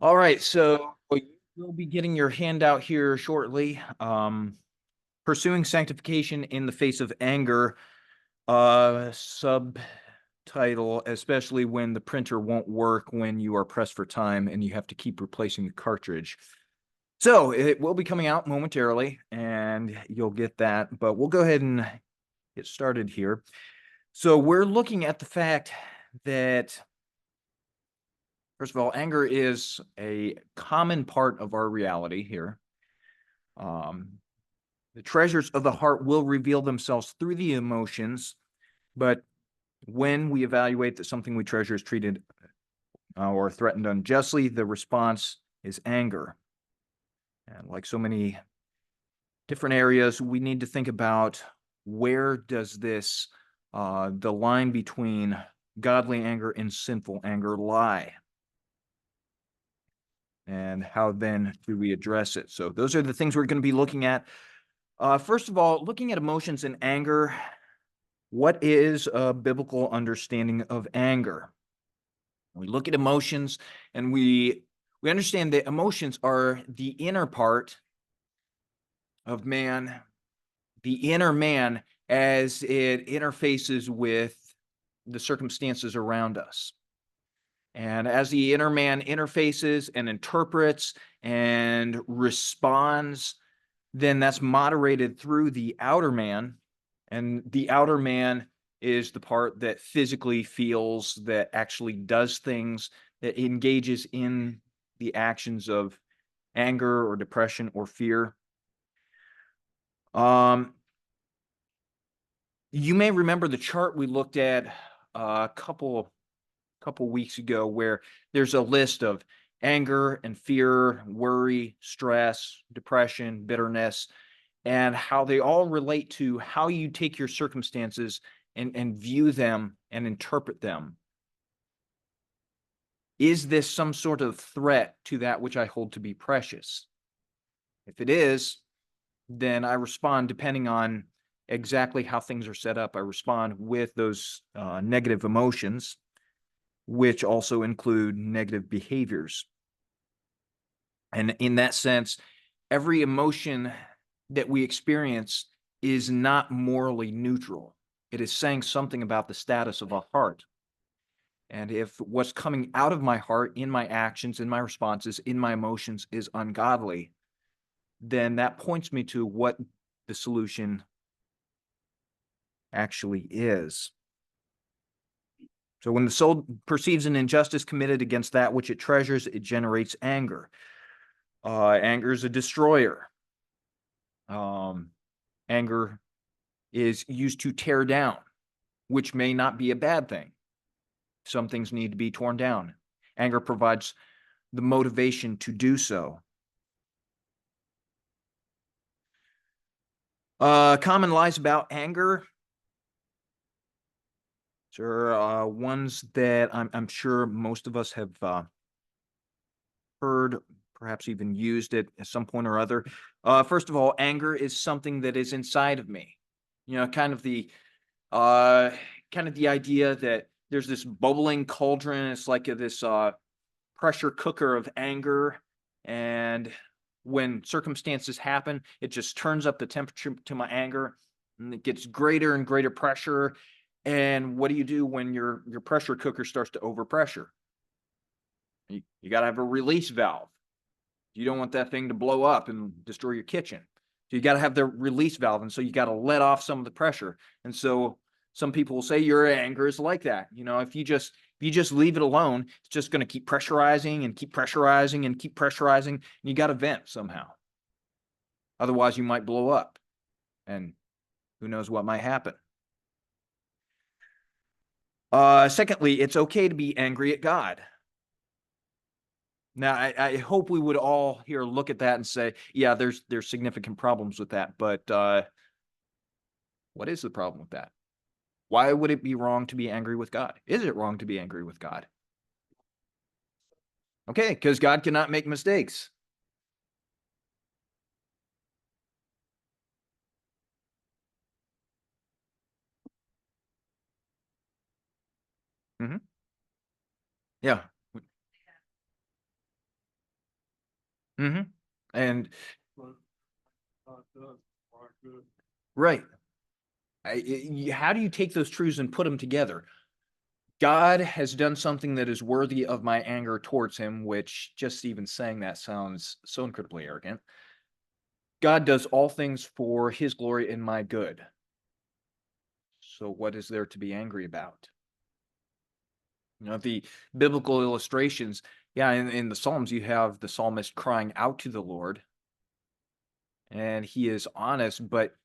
All right, so you'll be getting your handout here shortly. Pursuing sanctification in the face of anger, subtitle, especially when the printer won't work when you are pressed for time and you have to keep replacing the cartridge. So it will be coming out momentarily and you'll get that, but we'll go ahead and get started here. So we're looking at the fact that, first of all, anger is a common part of our reality here. The treasures of the heart will reveal themselves through the emotions, but when we evaluate that something we treasure is treated or threatened unjustly, the response is anger. And like so many different areas, we need to think about where does this, the line between godly anger and sinful anger lie? And how then do we address it? So those are the things we're going to be looking at. First of all, looking at emotions and anger, what is a biblical understanding of anger? We look at emotions and we understand that emotions are the inner part of man, the inner man as it interfaces with the circumstances around us. And as the inner man interfaces and interprets and responds, then that's moderated through the outer man. And the outer man is the part that physically feels, that actually does things, that engages in the actions of anger or depression or fear. You may remember the chart we looked at a couple weeks ago where there's a list of anger and fear, worry, stress, depression, bitterness, and how they all relate to how you take your circumstances and view them and interpret them. Is this some sort of threat to that which I hold to be precious? If it is, then I respond depending on exactly how things are set up. I respond with those negative emotions, which also include negative behaviors. And in that sense, every emotion that we experience is not morally neutral. It is saying something about the status of a heart. And if what's coming out of my heart, in my actions, in my responses, in my emotions is ungodly, then that points me to what the solution actually is. So when the soul perceives an injustice committed against that which it treasures, it generates anger. Anger is a destroyer. Anger is used to tear down, which may not be a bad thing. Some things need to be torn down. Anger provides the motivation to do so. Common lies about anger. There are ones that I'm sure most of us have heard, perhaps even used it at some point or other. First of all, anger is something that is inside of me. You know, kind of the idea that there's this bubbling cauldron. It's like this pressure cooker of anger, and when circumstances happen, it just turns up the temperature to my anger, and it gets greater and greater pressure. And what do you do when your pressure cooker starts to overpressure? You got to have a release valve. You don't want that thing to blow up and destroy your kitchen. So you got to have the release valve. And so you got to let off some of the pressure. And so some people will say your anger is like that. You know, if you just leave it alone, it's just going to keep pressurizing and keep pressurizing and keep pressurizing. And you got to vent somehow. Otherwise, you might blow up. And who knows what might happen. Secondly, it's okay to be angry at God. Now, I hope we would all here look at that and say, yeah, there's significant problems with that. But what is the problem with that? Why would it be wrong to be angry with God? Is it wrong to be angry with God? Okay, because God cannot make mistakes. Mm-hmm. Yeah. Mm-hmm. And right. How do you take those truths and put them together? God has done something that is worthy of my anger towards him, which just even saying that sounds so incredibly arrogant. God does all things for his glory and my good. So what is there to be angry about? The biblical illustrations, yeah, in the Psalms, you have the psalmist crying out to the Lord, and he is honest, but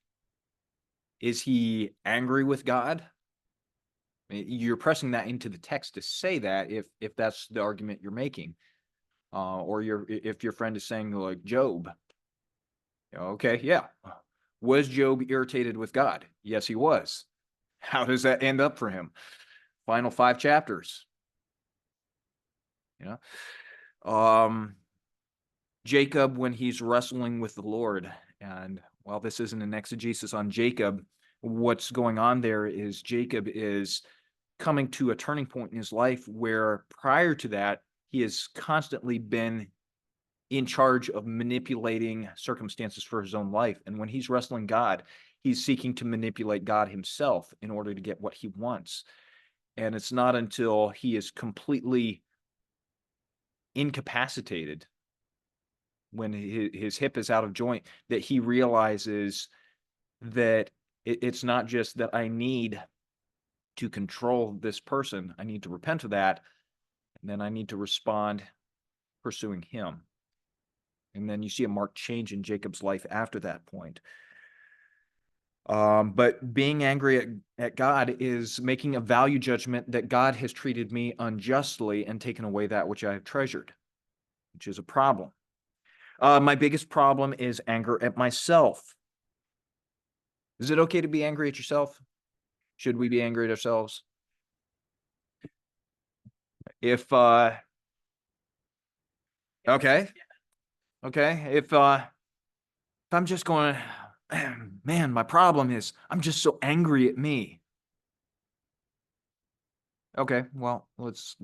is he angry with God? You're pressing that into the text to say that if that's the argument you're making, or if your friend is saying like Job, okay, yeah, was Job irritated with God? Yes, he was. How does that end up for him? Final 5 chapters. You know, Jacob when he's wrestling with the Lord, and while this isn't an exegesis on Jacob, what's going on there is Jacob is coming to a turning point in his life where prior to that, he has constantly been in charge of manipulating circumstances for his own life. And when he's wrestling God, he's seeking to manipulate God himself in order to get what he wants. And it's not until he is completely incapacitated, when his hip is out of joint, that he realizes that it's not just that I need to control this person, I need to repent of that, and then I need to respond pursuing him. And then you see a marked change in Jacob's life after that point. But being angry at God is making a value judgment that God has treated me unjustly and taken away that which I have treasured, which is a problem. My biggest problem is anger at myself. Is it okay to be angry at yourself? Should we be angry at ourselves? If okay, okay. If I'm just going, man, my problem is I'm just so angry at me. Okay, well, let's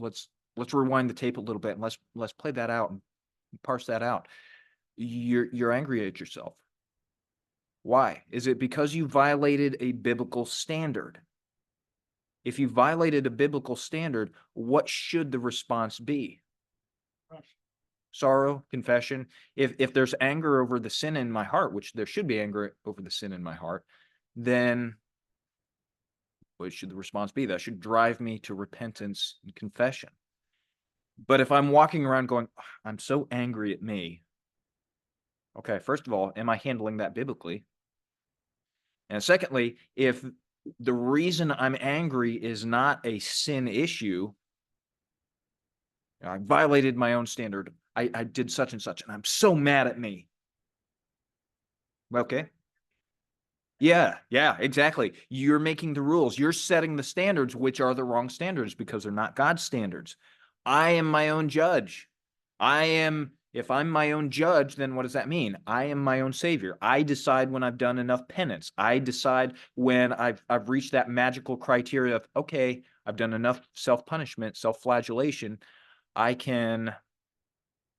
rewind the tape a little bit and let's play that out and parse that out. You're angry at yourself. Why? Is it because you violated a biblical standard? If you violated a biblical standard, what should the response be? Sorrow, confession. If there's anger over the sin in my heart, which there should be anger over the sin in my heart, then what should the response be? That should drive me to repentance and confession. But if I'm walking around going, I'm so angry at me, okay, first of all, am I handling that biblically? And secondly, if the reason I'm angry is not a sin issue, I violated my own standard, I did such and such, and I'm so mad at me. Okay. Yeah, exactly. You're making the rules. You're setting the standards, which are the wrong standards because they're not God's standards. I am my own judge. If I'm my own judge, then what does that mean? I am my own savior. I decide when I've done enough penance. I decide when I've reached that magical criteria of, okay, I've done enough self-punishment, self-flagellation. I can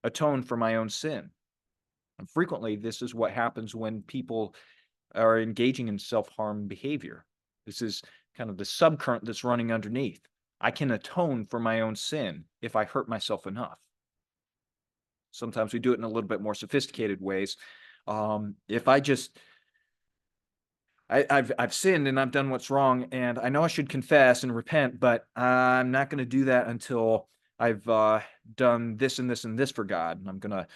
atone for my own sin. And frequently, this is what happens when people are engaging in self-harm behavior. This is kind of the subcurrent that's running underneath. I can atone for my own sin if I hurt myself enough. Sometimes we do it in a little bit more sophisticated ways. If I've sinned and I've done what's wrong, and I know I should confess and repent, but I'm not going to do that until I've done this and this and this for God. And I'm going to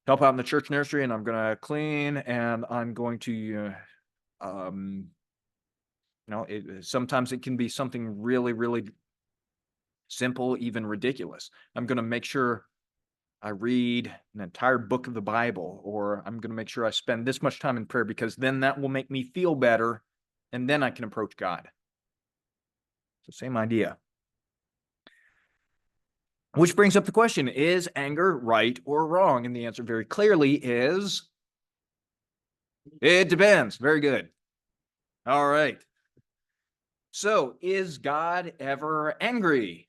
help out in the church nursery, and I'm going to clean, and I'm going to sometimes it can be something really, really simple, even ridiculous. I'm going to make sure I read an entire book of the Bible, or I'm going to make sure I spend this much time in prayer because then that will make me feel better, and then I can approach God. So same idea. Which brings up the question, is anger right or wrong? And the answer very clearly is, it depends. Very good. All right. So, is God ever angry?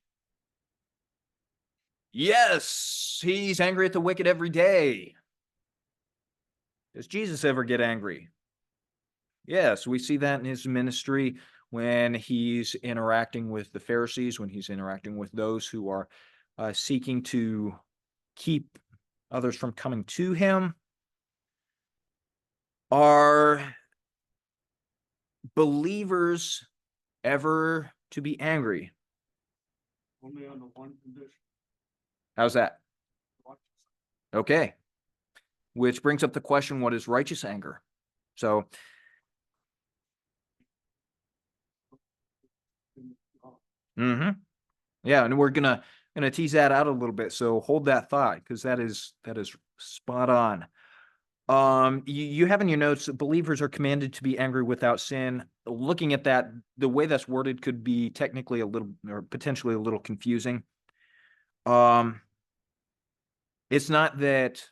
Yes, he's angry at the wicked every day. Does Jesus ever get angry? Yes, we see that in his ministry when he's interacting with the Pharisees, when he's interacting with those who are seeking to keep others from coming to him. Are believers ever to be angry? Only on the one condition. How's that? Okay. Which brings up the question, what is righteous anger? So, yeah, and we're gonna tease that out a little bit. So hold that thought, because that is spot on. You have in your notes that believers are commanded to be angry without sin. Looking at that, the way that's worded could be technically a little, or potentially a little confusing. It's not that,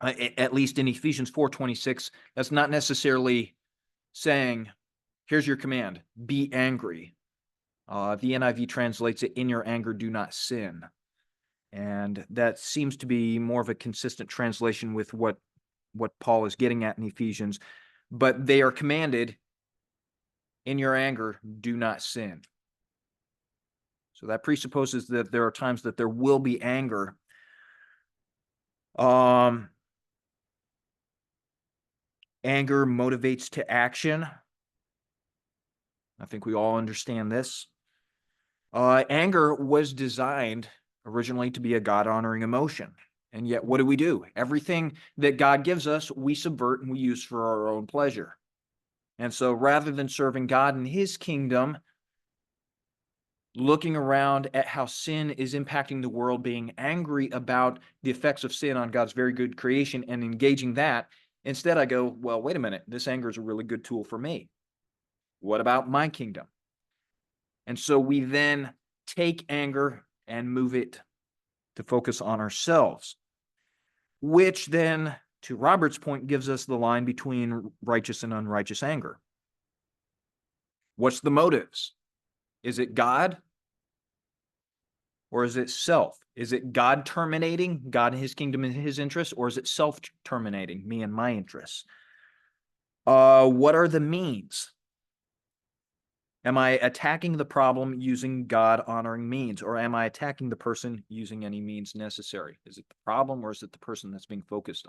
at least in Ephesians 4:26, that's not necessarily saying, here's your command, be angry. The NIV translates it, in your anger, do not sin. And that seems to be more of a consistent translation with what Paul is getting at in Ephesians. But they are commanded, in your anger, do not sin. So that presupposes that there are times that there will be anger. Anger motivates to action. I think we all understand this. Anger was designed originally to be a God-honoring emotion. And yet, what do? Everything that God gives us, we subvert and we use for our own pleasure. And so rather than serving God and his kingdom, looking around at how sin is impacting the world, being angry about the effects of sin on God's very good creation and engaging that, instead I go, well, wait a minute, this anger is a really good tool for me. What about my kingdom? And so we then take anger and move it to focus on ourselves, which then, to Robert's point, gives us the line between righteous and unrighteous anger. What's the motives? Is it God? Or is it self? Is it God terminating, God and his kingdom and his interests? Or is it self terminating, me and my interests? What are the means? Am I attacking the problem using God-honoring means, or am I attacking the person using any means necessary? Is it the problem, or is it the person that's being focused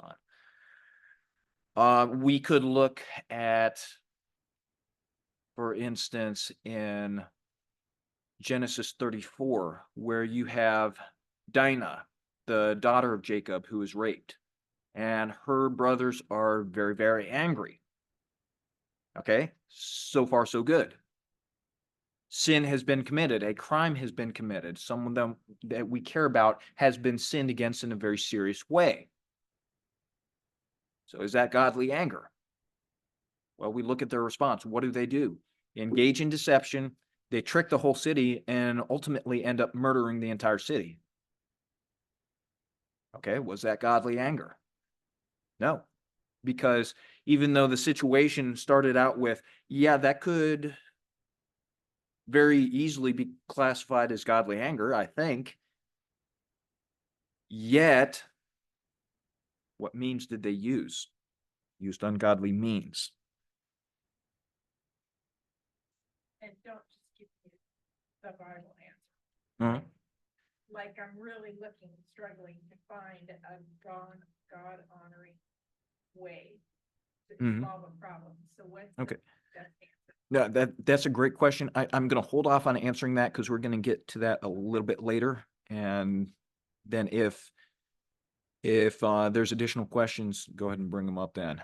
on? We could look at, for instance, in Genesis 34, where you have Dinah, the daughter of Jacob, who is raped, and her brothers are very, very angry. Okay, so far so good. Sin has been committed, a crime has been committed, someone that we care about has been sinned against in a very serious way. So is that godly anger? Well, we look at their response. What do? They engage in deception, they trick the whole city, and ultimately end up murdering the entire city. Okay, was that godly anger? No, because even though the situation started out with, yeah, that could very easily be classified as godly anger, I think. Yet, what means did they use? Used ungodly means. And don't just give me the Bible answer. Mhm. Like I'm really struggling to find a God honoring way to solve a problem. So what's Okay. the best answer? No, that's a great question. I'm going to hold off on answering that because we're going to get to that a little bit later. And then if there's additional questions, go ahead and bring them up then.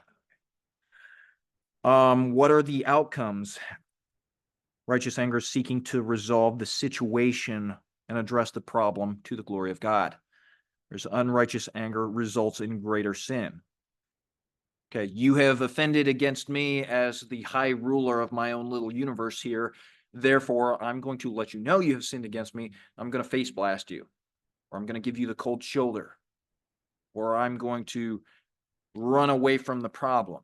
What are the outcomes? Righteous anger is seeking to resolve the situation and address the problem to the glory of God. There's unrighteous anger results in greater sin. Okay, you have offended against me as the high ruler of my own little universe here. Therefore, I'm going to let you know you have sinned against me. I'm going to face blast you, or I'm going to give you the cold shoulder, or I'm going to run away from the problem,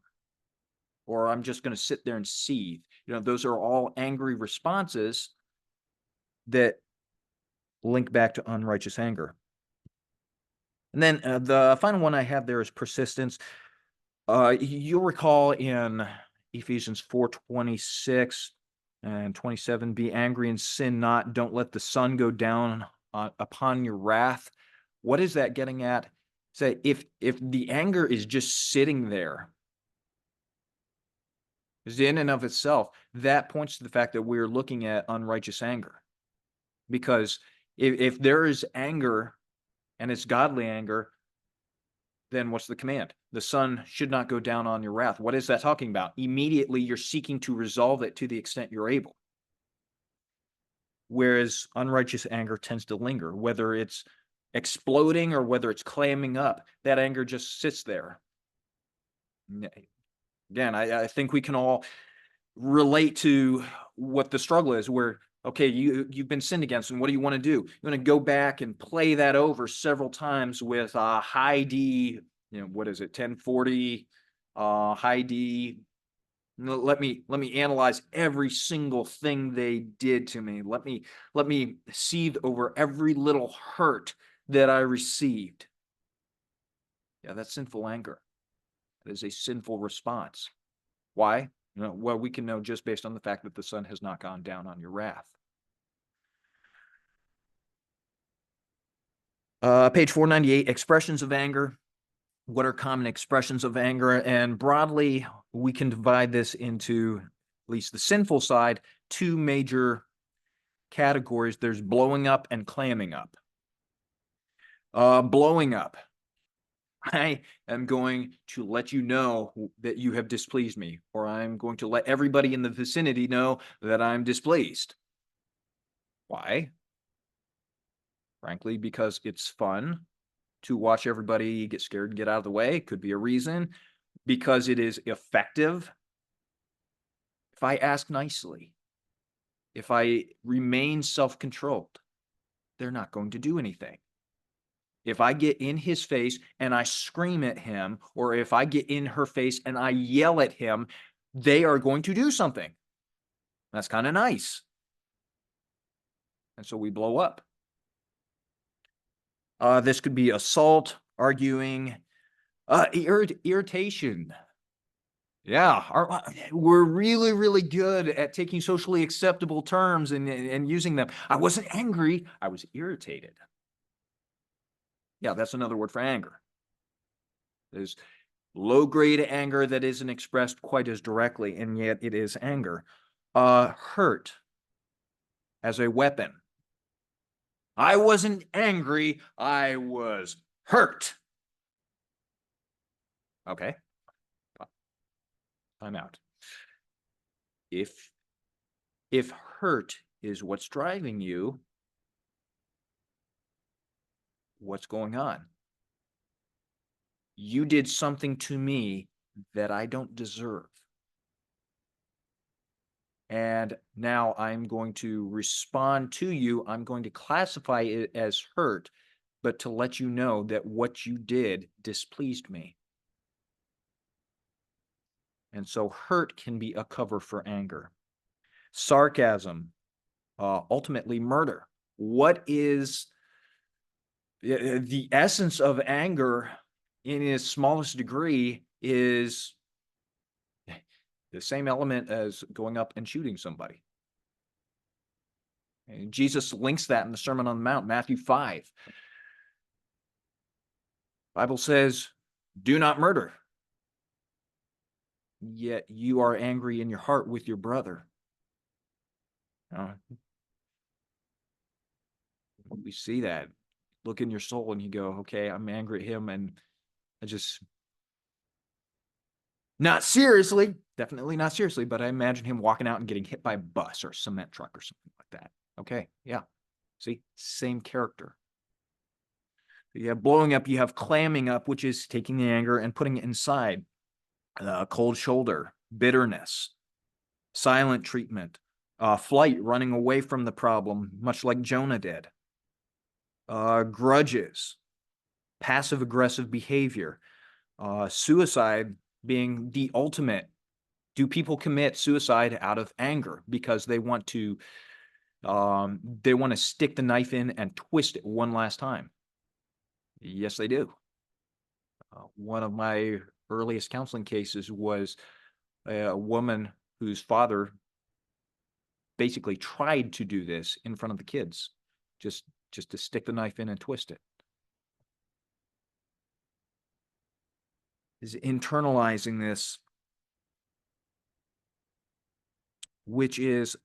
or I'm just going to sit there and seethe. Those are all angry responses that link back to unrighteous anger. And then the final one I have there is persistence. You'll recall in Ephesians 4:26 and 27, be angry and sin not. Don't let the sun go down upon your wrath. What is that getting at? Say, if the anger is just sitting there, is in and of itself, that points to the fact that we're looking at unrighteous anger. Because if there is anger and it's godly anger, then what's the command? The sun should not go down on your wrath. What is that talking about? Immediately you're seeking to resolve it to the extent you're able. Whereas unrighteous anger tends to linger, whether it's exploding or whether it's clamming up, that anger just sits there. Again, I think we can all relate to what the struggle is, where, okay, you've been sinned against, and what do you want to do? You want to go back and play that over several times with high D, what is it, 1040, high D. Let me analyze every single thing they did to me. Let me seethe over every little hurt that I received. Yeah, that's sinful anger. That is a sinful response. Why? Well, we can know just based on the fact that the sun has not gone down on your wrath. Page 498, expressions of anger. What are common expressions of anger? And broadly, we can divide this into, at least the sinful side, two major categories. There's blowing up and clamming up. Blowing up. I am going to let you know that you have displeased me, or I'm going to let everybody in the vicinity know that I'm displeased. Why? Frankly, because it's fun to watch everybody get scared and get out of the way. Could be a reason. Because it is effective. If I ask nicely, if I remain self-controlled, they're not going to do anything. If I get in his face and I scream at him, or if I get in her face and I yell at him, they are going to do something. That's kind of nice. And so we blow up. This could be assault, arguing, irritation. Yeah, we're really, really good at taking socially acceptable terms and using them. I wasn't angry, I was irritated. Yeah, that's another word for anger. There's low-grade anger that isn't expressed quite as directly, and yet it is anger. Hurt as a weapon. I wasn't angry, I was hurt. Okay. I'm out. If hurt is what's driving you, what's going on? You did something to me that I don't deserve. And now I'm going to respond to you. I'm going to classify it as hurt, but to let you know that what you did displeased me. And so hurt can be a cover for anger. Sarcasm, ultimately murder. What is the essence of anger in its smallest degree is the same element as going up and shooting somebody. And Jesus links that in the Sermon on the Mount, Matthew 5. Bible says, do not murder. Yet you are angry in your heart with your brother. We see that. Look in your soul and you go, okay, I'm angry at him, and I just, not seriously, definitely not seriously, but I imagine him walking out and getting hit by a bus or a cement truck or something like that. Okay, yeah. See, same character. You have blowing up, you have clamming up, which is taking the anger and putting it inside. Cold shoulder, bitterness, silent treatment, flight, running away from the problem, much like Jonah did. Grudges, passive-aggressive behavior, suicide being the ultimate. Do people commit suicide out of anger because they want to stick the knife in and twist it one last time? Yes, they do. One of my earliest counseling cases was a woman whose father basically tried to do this in front of the kids, just to stick the knife in and twist it. Is internalizing this, which is,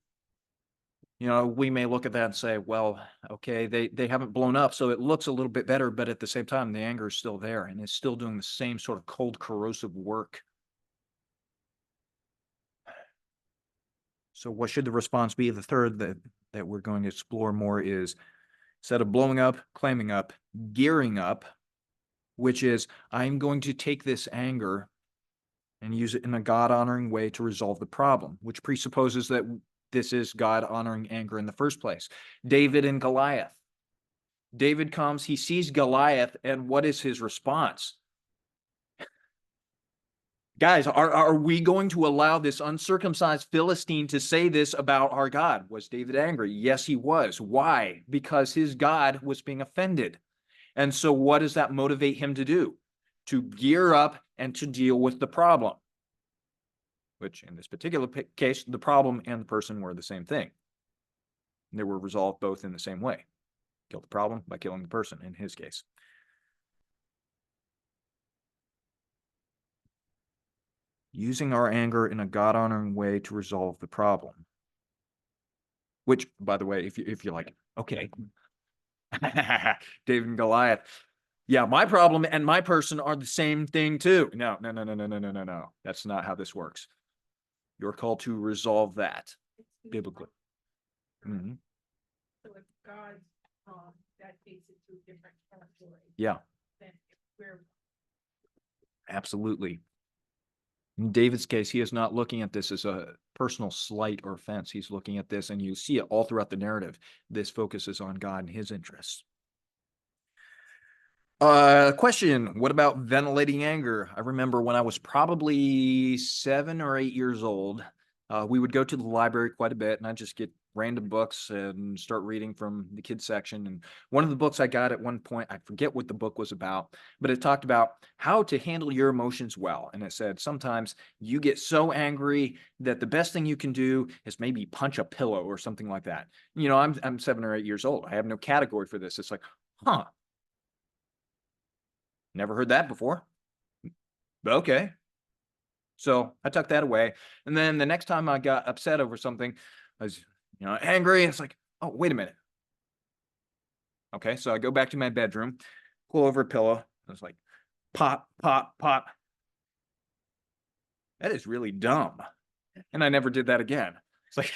we may look at that and say, well, okay, they haven't blown up, so it looks a little bit better, but at the same time, the anger is still there and it's still doing the same sort of cold, corrosive work. So what should the response be? The third that we're going to explore more is, instead of blowing up, clamming up, gearing up, which is, I'm going to take this anger and use it in a God-honoring way to resolve the problem, which presupposes that this is God-honoring anger in the first place. David and Goliath. David comes, he sees Goliath, and what is his response? Guys, are we going to allow this uncircumcised Philistine to say this about our God? Was David angry? Yes, he was. Why? Because his God was being offended. And so what does that motivate him to do? To gear up and to deal with the problem. Which in this particular case, the problem and the person were the same thing. They were resolved both in the same way. Kill the problem by killing the person, in his case. Using our anger in a God-honoring way to resolve the problem. Which, by the way, if you're like, okay, David and Goliath, yeah, my problem and my person are the same thing too. No. That's not how this works. You're called to resolve that biblically. Mm-hmm. So if God's wrong, that takes it to a different category. Yeah. Than if we're Absolutely. In David's case, he is not looking at this as a personal slight or offense. He's looking at this, and you see it all throughout the narrative. This focuses on God and his interests. Question, what about ventilating anger? I remember when I was probably 7 or 8 years old, we would go to the library quite a bit, and I'd just get random books and start reading from the kids section. And one of the books I got at one point, I forget what the book was about, but it talked about how to handle your emotions well. And it said, sometimes you get so angry that the best thing you can do is maybe punch a pillow or something like that. I'm 7 or 8 years old. I have no category for this. It's like, huh. Never heard that before. But okay. So I tucked that away. And then the next time I got upset over something, I was, angry. It's like, oh, wait a minute. Okay. So I go back to my bedroom, pull over a pillow. I was like, pop, pop, pop. That is really dumb. And I never did that again. It's like,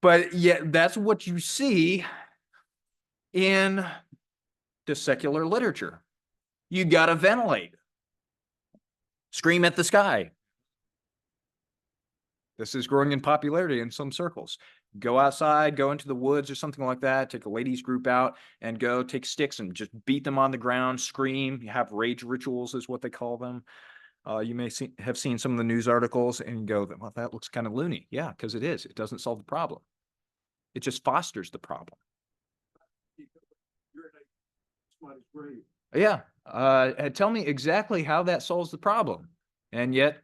but yeah, that's what you see in the secular literature. You got to ventilate. Scream at the sky. This is growing in popularity in some circles. Go outside, go into the woods or something like that, take a ladies group out and go take sticks and just beat them on the ground, scream. You have rage rituals is what they call them. You may have seen some of the news articles and go, well, that looks kind of loony. Yeah, because it is. It doesn't solve the problem. It just fosters the problem. Yeah. Tell me exactly how that solves the problem. And yet,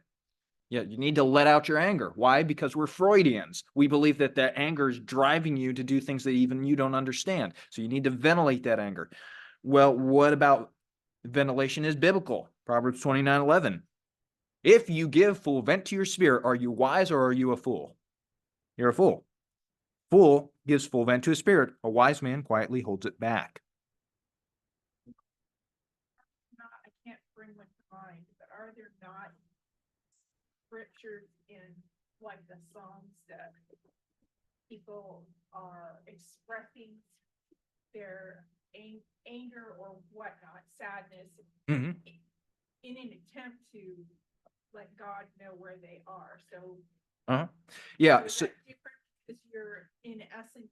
you need to let out your anger. Why? Because we're Freudians. We believe that anger is driving you to do things that even you don't understand. So you need to ventilate that anger. Well, what about ventilation is biblical? Proverbs 29:11. If you give full vent to your spirit, are you wise or are you a fool? You're a fool. Fool gives full vent to his spirit. A wise man quietly holds it back. I can't bring one to mind, but are there not scriptures in like the Psalms that people are expressing their anger or whatnot, sadness, Mm-hmm. in an attempt to let God know where they are? So, yeah. Is So that different because you're in essence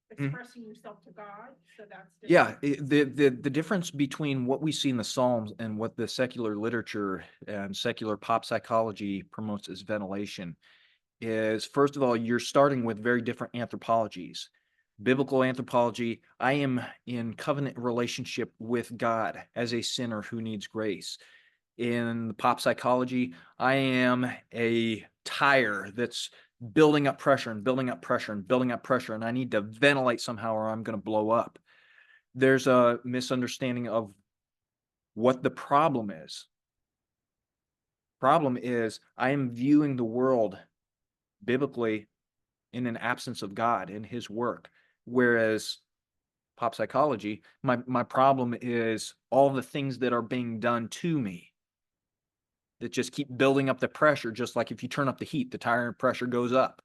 expressing yourself to God? So that's different. Yeah, the difference between what we see in the Psalms and what the secular literature and secular pop psychology promotes as ventilation is, first of all, you're starting with very different anthropologies. Biblical anthropology, I am in covenant relationship with God as a sinner who needs grace. In pop psychology, I am a tire that's building up pressure and building up pressure and building up pressure, and I need to ventilate somehow or I'm going to blow up. There's a misunderstanding of what the problem is. Problem is, I am viewing the world biblically in an absence of God in his work. Whereas pop psychology, my problem is all the things that are being done to me that just keep building up the pressure, just like if you turn up the heat, the tire pressure goes up.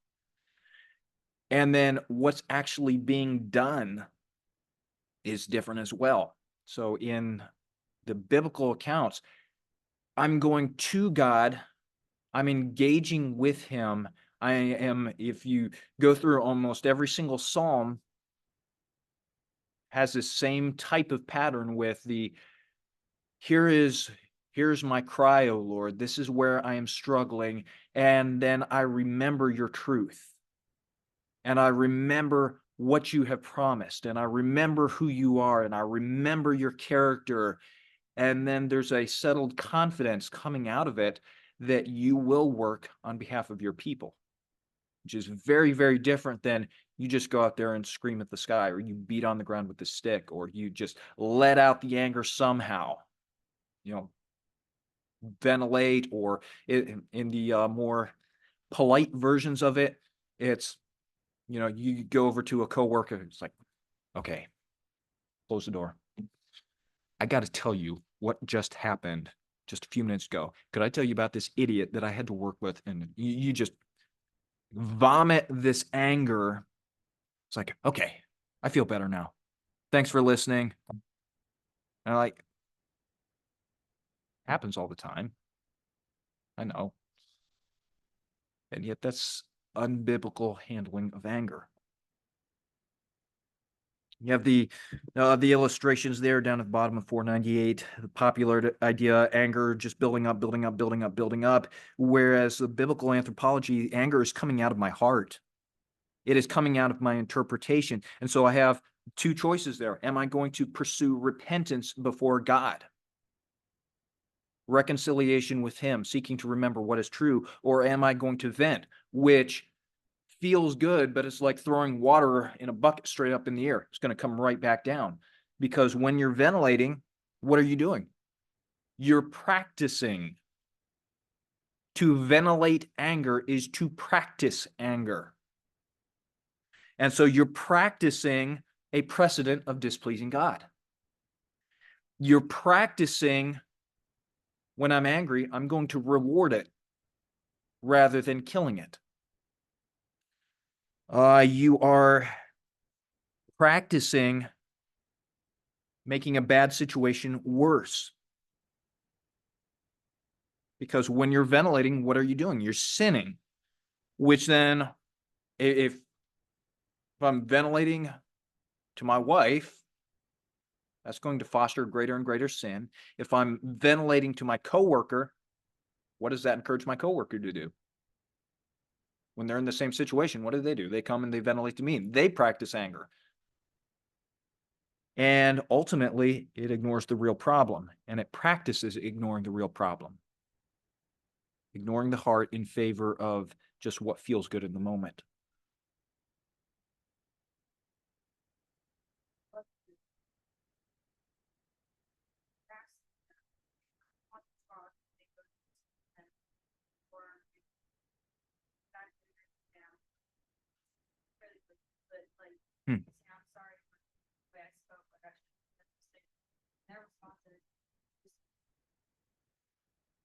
And then what's actually being done is different as well. So in the biblical accounts, I'm going to God, I'm engaging with him. I am, if you go through almost every single psalm, has the same type of pattern with the here's my cry, O Lord. This is where I am struggling. And then I remember your truth. And I remember what you have promised. And I remember who you are. And I remember your character. And then there's a settled confidence coming out of it that you will work on behalf of your people, which is very, very different than you just go out there and scream at the sky, or you beat on the ground with a stick, or you just let out the anger somehow, ventilate, or in the more polite versions of it, it's, you go over to a coworker, it's like, okay, close the door. I got to tell you what just happened just a few minutes ago. Could I tell you about this idiot that I had to work with? And you just vomit this anger. It's like, okay, I feel better now. Thanks for listening. And happens all the time. I know. And yet that's unbiblical handling of anger. You have the illustrations there down at the bottom of 498. The popular idea, anger just building up, building up, building up, building up. Whereas the biblical anthropology, anger is coming out of my heart. It is coming out of my interpretation. And so I have two choices there. Am I going to pursue repentance before God? Reconciliation with him, seeking to remember what is true? Or am I going to vent, which feels good, but it's like throwing water in a bucket straight up in the air. It's going to come right back down. Because when you're ventilating, what are you doing? You're practicing. To ventilate anger is to practice anger. And so you're practicing a precedent of displeasing God. You're practicing, when I'm angry, I'm going to reward it rather than killing it. You are practicing making a bad situation worse. Because when you're ventilating, what are you doing? You're sinning, which then, if I'm ventilating to my wife, that's going to foster greater and greater sin. If I'm ventilating to my coworker, what does that encourage my coworker to do? When they're in the same situation, what do? They come and they ventilate to me. They practice anger. And ultimately, it ignores the real problem, and it practices ignoring the real problem. Ignoring the heart in favor of just what feels good in the moment. Hmm.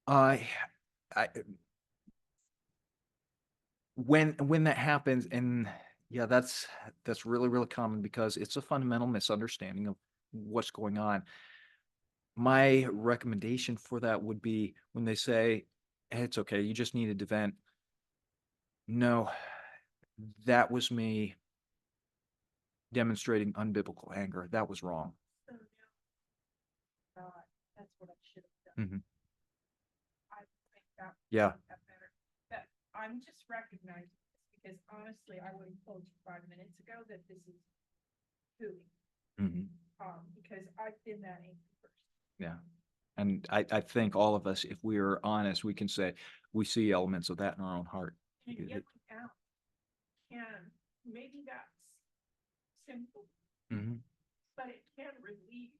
I when that happens, and yeah, that's really, really common because it's a fundamental misunderstanding of what's going on. My recommendation for that would be when they say, "Hey, it's okay, you just needed to vent." No, that was me demonstrating unbiblical anger. That was wrong. That's what I should have done. Mhm. I think that Yeah. that better. But I'm just recognizing this because honestly, I would have told you 5 minutes ago that this is doing, Mhm. because I've been that angry person. Yeah. And I think all of us, if we are honest, we can say we see elements of that in our own heart. And It- yelling out, and maybe that's simple, Mhm. but it can relieve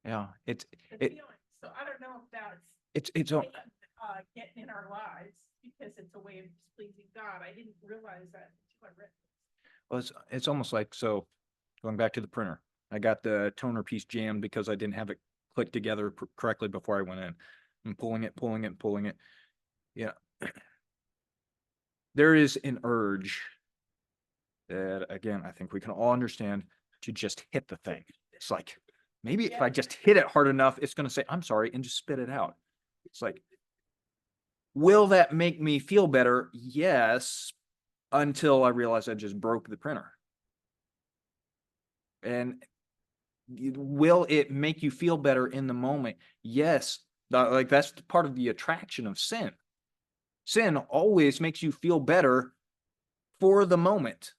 Yeah, the it, feeling. So I don't know if that's it's, getting in our lives because it's a way of displeasing God. I didn't realize that until I read this. well, it's almost like, so going back to the printer, I got the toner piece jammed because I didn't have it clicked together correctly before I went in. I'm pulling it. Yeah. There is an urge that, again, I think we can all understand, to just hit the thing. It's like, maybe if I just hit it hard enough, it's going to say, I'm sorry, and just spit it out. It's like, will that make me feel better? Yes, until I realize I just broke the printer. And will it make you feel better in the moment? Yes. Like, that's part of the attraction of sin. Sin always makes you feel better for the moment.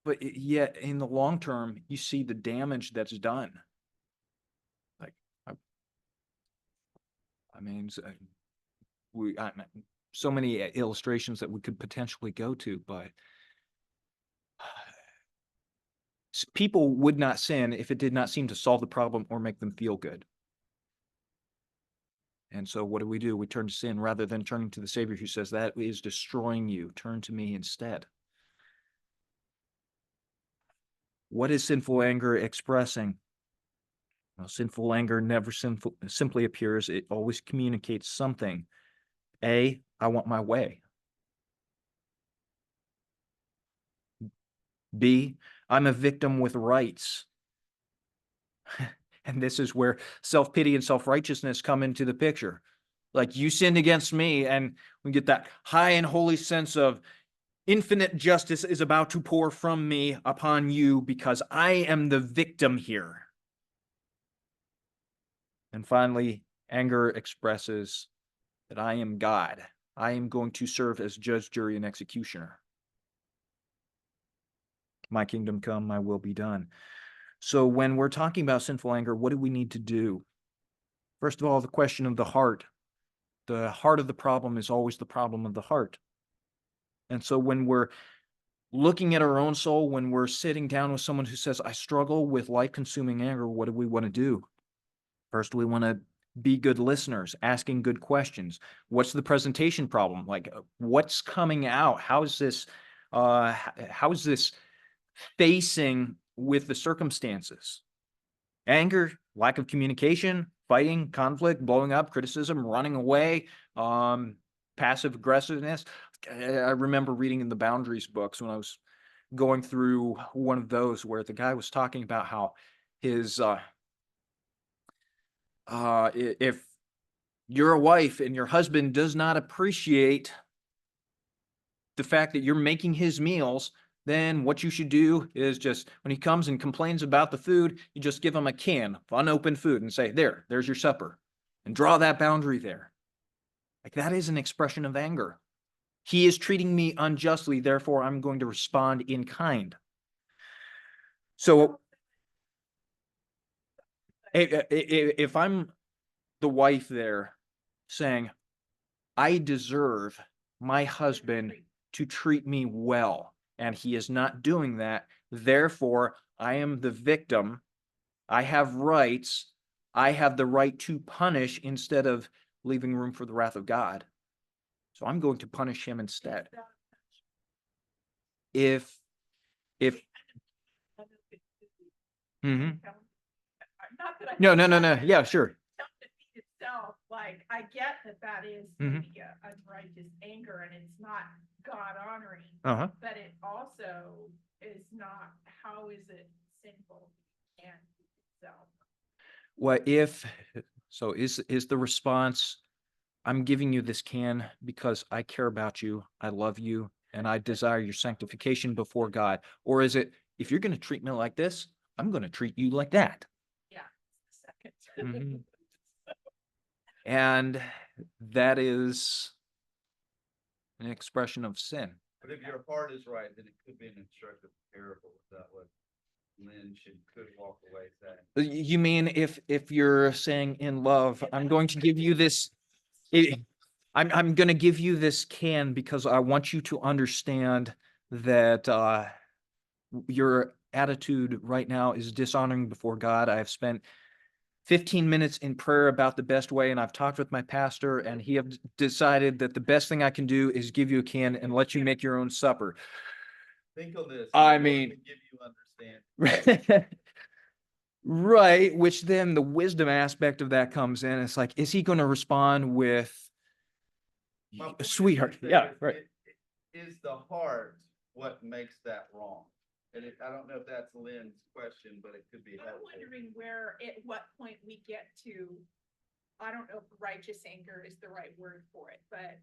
But yet in the long term, you see the damage that's done. Like, I mean, so many illustrations that we could potentially go to, but people would not sin if it did not seem to solve the problem or make them feel good. And so what do? We turn to sin rather than turning to the Savior who says that is destroying you. Turn to me instead. What is sinful anger expressing? Well, sinful anger never simply appears. It always communicates something. A, I want my way. B, I'm a victim with rights. And this is where self-pity and self-righteousness come into the picture. Like, you sinned against me, and we get that high and holy sense of infinite justice is about to pour from me upon you because I am the victim here. And finally, anger expresses that I am God. I am going to serve as judge, jury, and executioner. My kingdom come, my will be done. So when we're talking about sinful anger, what do we need to do? First of all, the question of the heart. The heart of the problem is always the problem of the heart. And so when we're looking at our own soul, when we're sitting down with someone who says, I struggle with life-consuming anger, what do we want to do? First, we want to be good listeners, asking good questions. What's the presentation problem? Like, what's coming out? How is this facing with the circumstances? Anger, lack of communication, fighting, conflict, blowing up, criticism, running away, passive aggressiveness. I remember reading in the Boundaries books when I was going through one of those where the guy was talking about how his if you're a wife and your husband does not appreciate the fact that you're making his meals, then what you should do is just, when he comes and complains about the food, you just give him a can of unopened food and say, there's your supper, and draw that boundary there. Like, that is an expression of anger. He is treating me unjustly, therefore I'm going to respond in kind. So if I'm the wife there saying, I deserve my husband to treat me well, and he is not doing that, therefore I am the victim, I have rights, I have the right to punish instead of leaving room for the wrath of God. So I'm going to punish him instead. If Mhm. Not that I. No. Yeah, sure. Self-defeat itself, like, I get that is Mhm. maybe a unrighteous anger and it's not God honoring, Uh-huh. but it also is not, how is it sinful and itself? What if, so is the response, I'm giving you this can because I care about you, I love you, and I desire your sanctification before God? Or is it, if you're going to treat me like this, I'm going to treat you like that? Yeah, it's the second. Mhm. And that is an expression of sin. But if your heart is right, then it could be an instructive parable. Is that what Lynn could walk away saying? You mean if you're saying in love, I'm going to give you this, I'm going to give you this can because I want you to understand that your attitude right now is dishonoring before God. I have spent 15 minutes in prayer about the best way, and I've talked with my pastor, and he have decided that the best thing I can do is give you a can and let you make your own supper. Think of this. I I'm going mean- to give you understanding. Right, which then the wisdom aspect of that comes in. It's like, is he going to respond with My point is sweetheart? that Yeah, right. Is the heart what makes that wrong? And I don't know if that's Lynn's question, but it could be I'm helpful. wondering at what point we get to, I don't know if righteous anger is the right word for it, but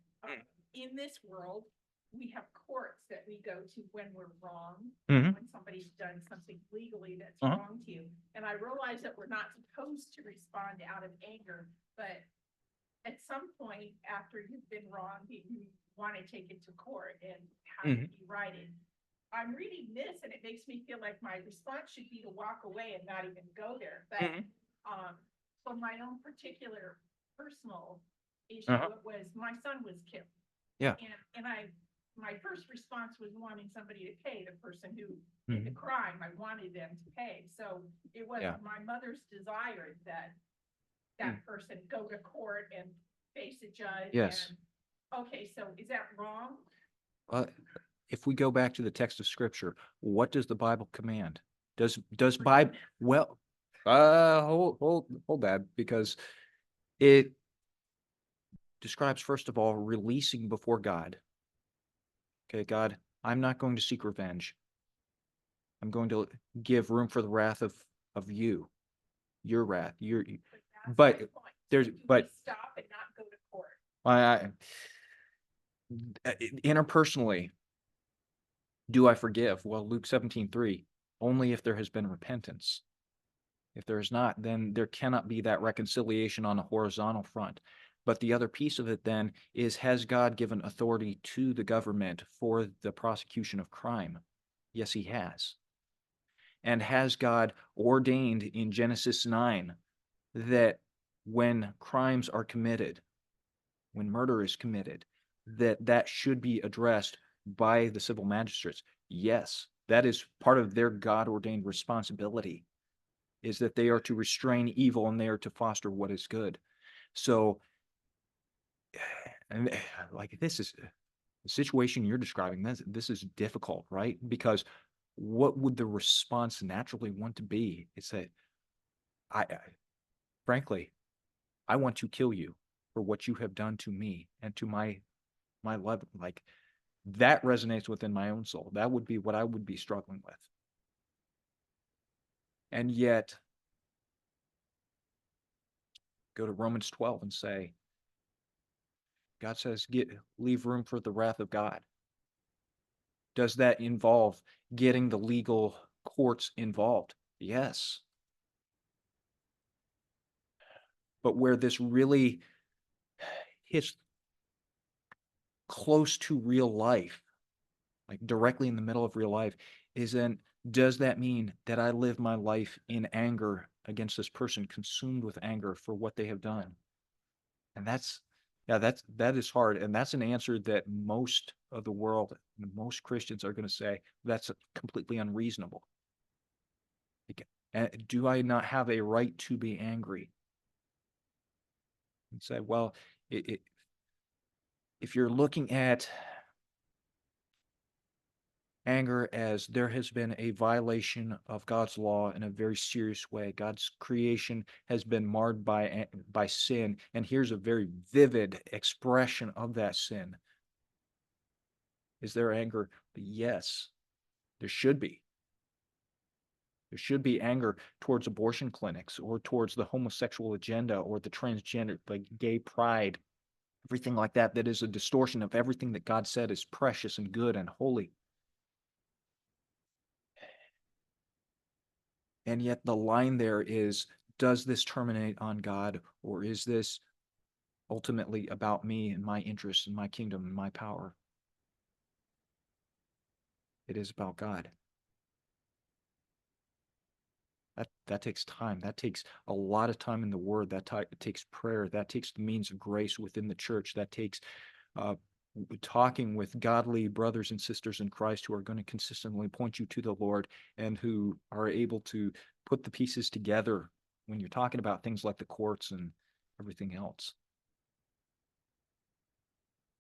in this world, we have courts that we go to when we're wrong, Mhm. when somebody's done something legally that's Uh-huh. wrong to you. And I realize that we're not supposed to respond out of anger, but at some point after you've been wrong, you want to take it to court and have it be righted. I'm reading this and it makes me feel like my response should be to walk away and not even go there. But for my own particular personal issue, Uh-huh. it was my son was killed. Yeah. And my first response was wanting somebody to pay the person who did the crime. I wanted them to pay. So it was my mother's desire that that person go to court and face a judge. Yes. And, okay, so is that wrong? If we go back to the text of Scripture, what does the Bible command? Does Bible hold that, because it describes first of all releasing before God. Okay, God, I'm not going to seek revenge. I'm going to give room for the wrath of you, your wrath. But That's my point. there's So do we but stop and not go to court. Interpersonally, do I forgive? Well, Luke 17:3, only if there has been repentance. If there is not, then there cannot be that reconciliation on a horizontal front. But the other piece of it then is, has God given authority to the government for the prosecution of crime? Yes, he has. And has God ordained in Genesis 9 that when crimes are committed, when murder is committed, that should be addressed by the civil magistrates? Yes, that is part of their God-ordained responsibility, is that they are to restrain evil and they are to foster what is good. So, and like this is the situation you're describing. This is difficult, right? Because what would the response naturally want to be? It's that frankly, I want to kill you for what you have done to me and to my love. Like, that resonates within my own soul. That would be what I would be struggling with. And yet, go to Romans 12 and say, God says, leave room for the wrath of God. Does that involve getting the legal courts involved? Yes. But where this really hits close to real life, like directly in the middle of real life, is then, does that mean that I live my life in anger against this person, consumed with anger for what they have done? And that is hard. And that's an answer that most of the world, most Christians are going to say, that's completely unreasonable. Do I not have a right to be angry? And say, well, if you're looking at anger as there has been a violation of God's law in a very serious way, God's creation has been marred by sin, and here's a very vivid expression of that sin. Is there anger? Yes, there should be. There should be anger towards abortion clinics, or towards the homosexual agenda, or the transgender, like gay pride, everything like that, that is a distortion of everything that God said is precious and good and holy. And yet the line there is, does this terminate on God, or is this ultimately about me and my interests and my kingdom and my power? it is about God. That takes time. That takes a lot of time in the Word. That takes prayer. That takes the means of grace within the church. That takes talking with godly brothers and sisters in Christ who are going to consistently point you to the Lord and who are able to put the pieces together when you're talking about things like the courts and everything else.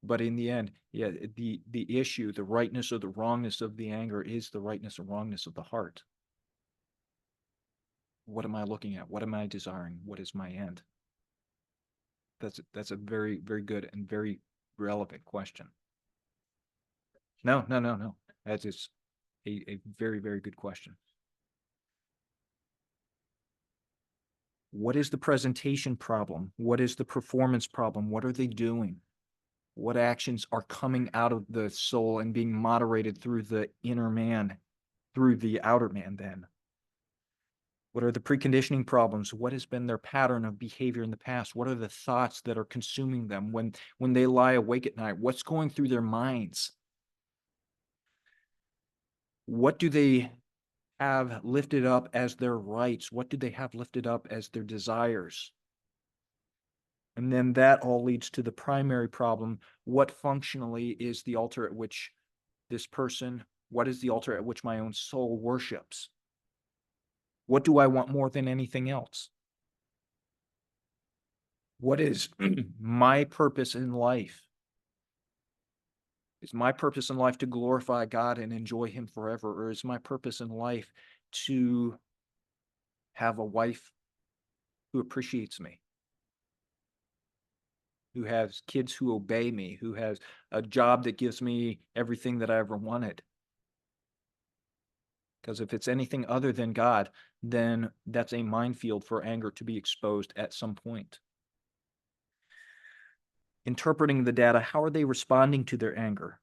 But in the end, yeah, the issue, the rightness or the wrongness of the anger is the rightness or wrongness of the heart. What am I looking at? What am I desiring? What is my end? That's a very, very good and very relevant question. No. That is a very, very good question. What is the presentation problem? What is the performance problem? What are they doing? What actions are coming out of the soul and being moderated through the inner man, through the outer man then? What are the preconditioning problems? What has been their pattern of behavior in the past? What are the thoughts that are consuming them when they lie awake at night? What's going through their minds? What do they have lifted up as their rights? What do they have lifted up as their desires? And then that all leads to the primary problem. What functionally is the altar at which this person, what is the altar at which my own soul worships? What do I want more than anything else? What is my purpose in life? Is my purpose in life to glorify God and enjoy Him forever? Or is my purpose in life to have a wife who appreciates me, who has kids who obey me, who has a job that gives me everything that I ever wanted? Because if it's anything other than God, then that's a minefield for anger to be exposed at some point. Interpreting the data, how are they responding to their anger?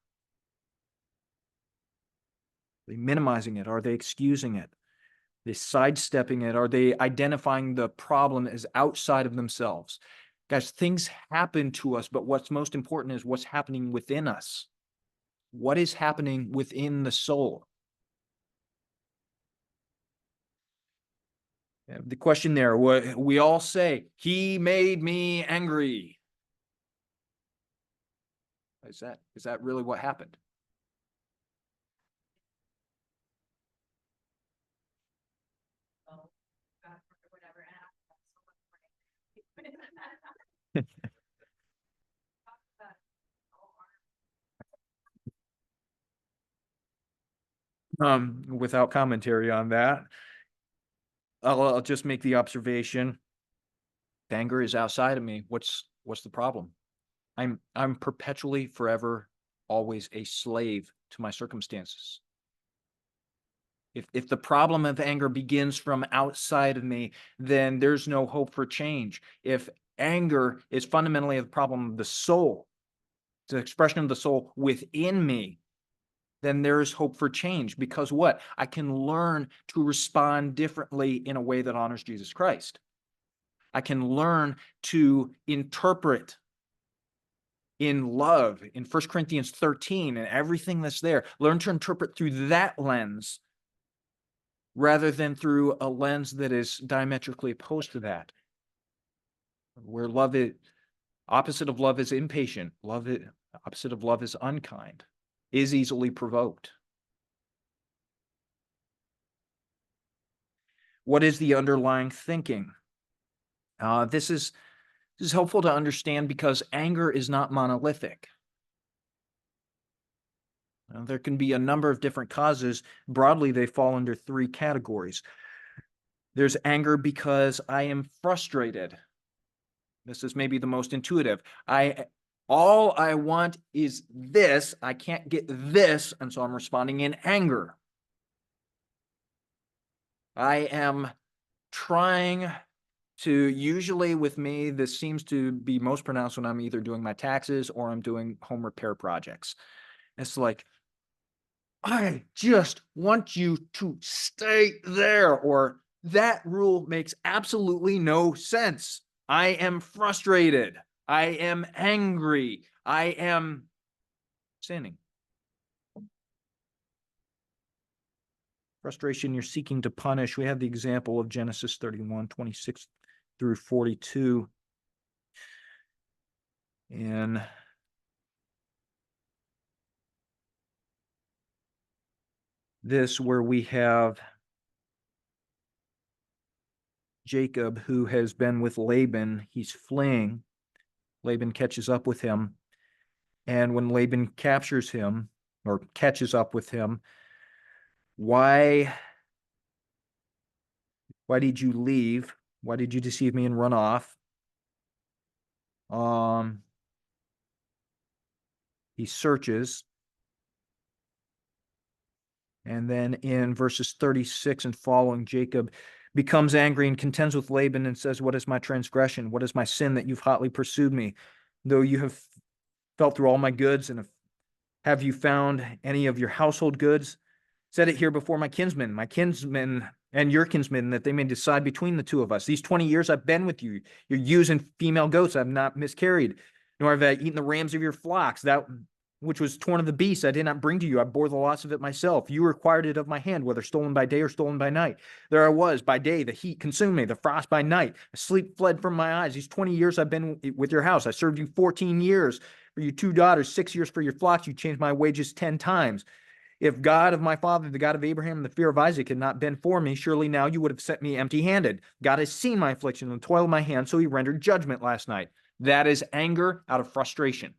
Are they minimizing it? Are they excusing it? Are they sidestepping it? Are they identifying the problem as outside of themselves? Guys, things happen to us, but what's most important is what's happening within us. What is happening within the soul? The question there, we all say, He made me angry. Is that really what happened? Without commentary on that, I'll just make the observation. Anger is outside of me. What's the problem? I'm perpetually, forever, always a slave to my circumstances. If the problem of anger begins from outside of me, then there's no hope for change. If anger is fundamentally a problem of the soul, it's an expression of the soul within me, then there is hope for change. Because what? I can learn to respond differently in a way that honors Jesus Christ. I can learn to interpret in love in 1 Corinthians 13 and everything that's there. Learn to interpret through that lens rather than through a lens that is diametrically opposed to that. Where love is, opposite of love is impatient. Opposite of love is unkind, is easily provoked. What is the underlying thinking? This is helpful to understand because anger is not monolithic. There can be a number of different causes. Broadly, they fall under three categories. There's anger because I am frustrated. This is maybe the most intuitive. All I want is this. I can't get this, and so I'm responding in anger. I am trying to, usually with me, this seems to be most pronounced when I'm either doing my taxes or I'm doing home repair projects. It's like, I just want you to stay there, or that rule makes absolutely no sense. I am frustrated. I am angry. I am sinning. Frustration, you're seeking to punish. We have the example of Genesis 31:26 through 42. And this where we have Jacob, who has been with Laban. He's fleeing. Laban catches up with him. And when Laban captures him or catches up with him, why did you leave? Why did you deceive me and run off? He searches. And then in verses 36 and following, Jacob becomes angry and contends with Laban and says, "What is my transgression? What is my sin that you've hotly pursued me? Though you have felt through all my goods, and have you found any of your household goods? Set it here before my kinsmen and your kinsmen, that they may decide between the two of us. These 20 years I've been with you. Your ewes and female goats I've not miscarried, nor have I eaten the rams of your flocks. That which was torn of the beast I did not bring to you. I bore the loss of it myself. You required it of my hand, whether stolen by day or stolen by night. There I was by day, the heat consumed me, the frost by night. Sleep fled from my eyes. These 20 years I've been with your house. I served you 14 years for your 2 daughters, 6 years for your flocks. You changed my wages 10 times. If God of my father, the God of Abraham, and the fear of Isaac had not been for me, surely now you would have sent me empty-handed. God has seen my affliction and the toil of my hands, so he rendered judgment last night." That is anger out of frustration.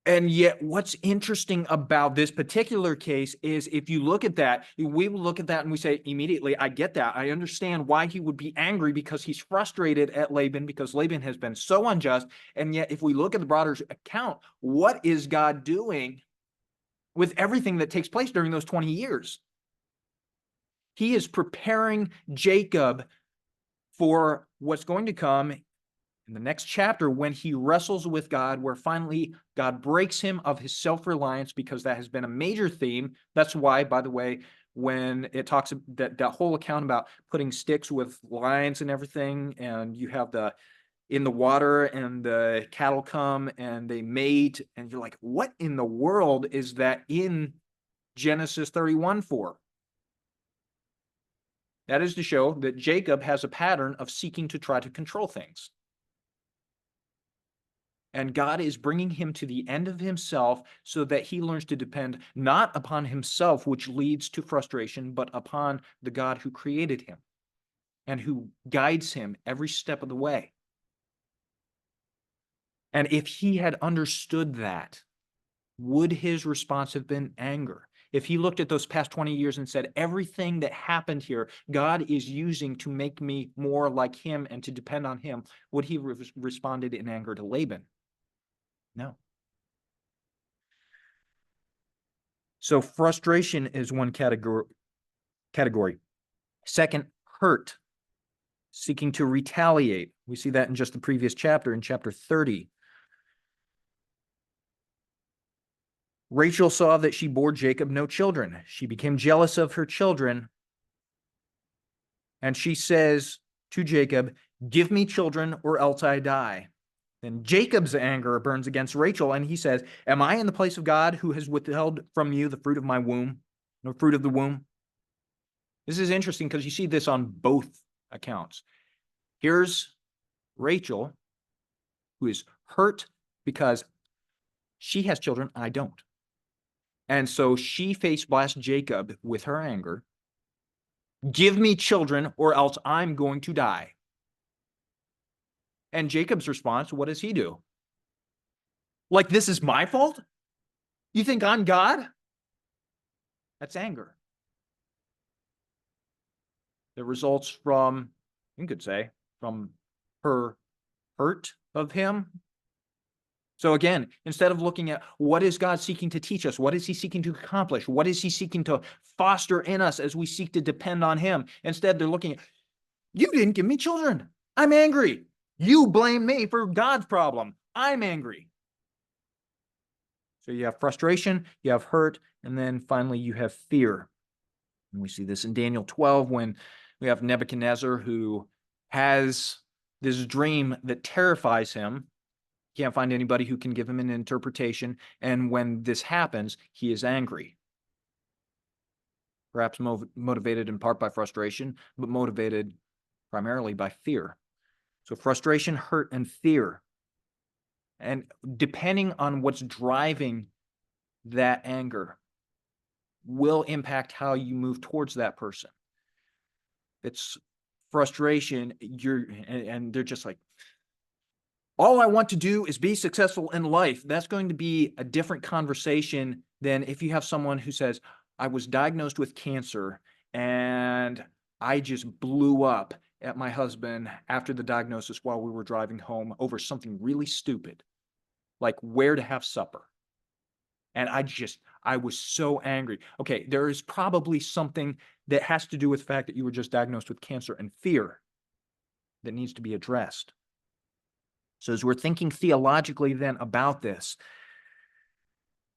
And yet what's interesting about this particular case is if you look at that, we will look at that and we say immediately, I get that. I understand why he would be angry, because he's frustrated at Laban because Laban has been so unjust. And yet if we look at the broader account, what is God doing with everything that takes place during those 20 years? He is preparing Jacob for what's going to come in the next chapter, when he wrestles with God, where finally God breaks him of his self-reliance, because that has been a major theme. That's why, by the way, when it talks that whole account about putting sticks with lines and everything, and you have in the water and the cattle come and they mate, and you're like, what in the world is that in Genesis 31 for? That is to show that Jacob has a pattern of seeking to try to control things. And God is bringing him to the end of himself so that he learns to depend not upon himself, which leads to frustration, but upon the God who created him and who guides him every step of the way. And if he had understood that, would his response have been anger? If he looked at those past 20 years and said, everything that happened here, God is using to make me more like him and to depend on him, would he have responded in anger to Laban? No. So frustration is one category. Second, hurt, seeking to retaliate. We see that in just the previous chapter, in chapter 30. Rachel saw that she bore Jacob no children. She became jealous of her children. And she says to Jacob, "Give me children or else I die." Then Jacob's anger burns against Rachel, and he says, "Am I in the place of God, who has withheld from you the fruit of my womb, the fruit of the womb?" This is interesting because you see this on both accounts. Here's Rachel, who is hurt because she has children, I don't. And so she face blasts Jacob with her anger. "Give me children or else I'm going to die." And Jacob's response, what does he do? Like, this is my fault? You think I'm God? That's anger. That results from, you could say, from her hurt of him. So again, instead of looking at what is God seeking to teach us, what is he seeking to accomplish, what is he seeking to foster in us as we seek to depend on him, instead they're looking at, you didn't give me children. I'm angry. You blame me for God's problem. I'm angry. So you have frustration, you have hurt, and then finally you have fear. And we see this in Daniel 12 when we have Nebuchadnezzar, who has this dream that terrifies him. Can't find anybody who can give him an interpretation. And when this happens, he is angry. Perhaps motivated in part by frustration, but motivated primarily by fear. So frustration, hurt, and fear. And depending on what's driving that anger will impact how you move towards that person. It's frustration, and they're just like, all I want to do is be successful in life. That's going to be a different conversation than if you have someone who says, I was diagnosed with cancer and I just blew up at my husband after the diagnosis while we were driving home over something really stupid, like where to have supper. And I was so angry. Okay, there is probably something that has to do with the fact that you were just diagnosed with cancer and fear that needs to be addressed. So as we're thinking theologically then about this,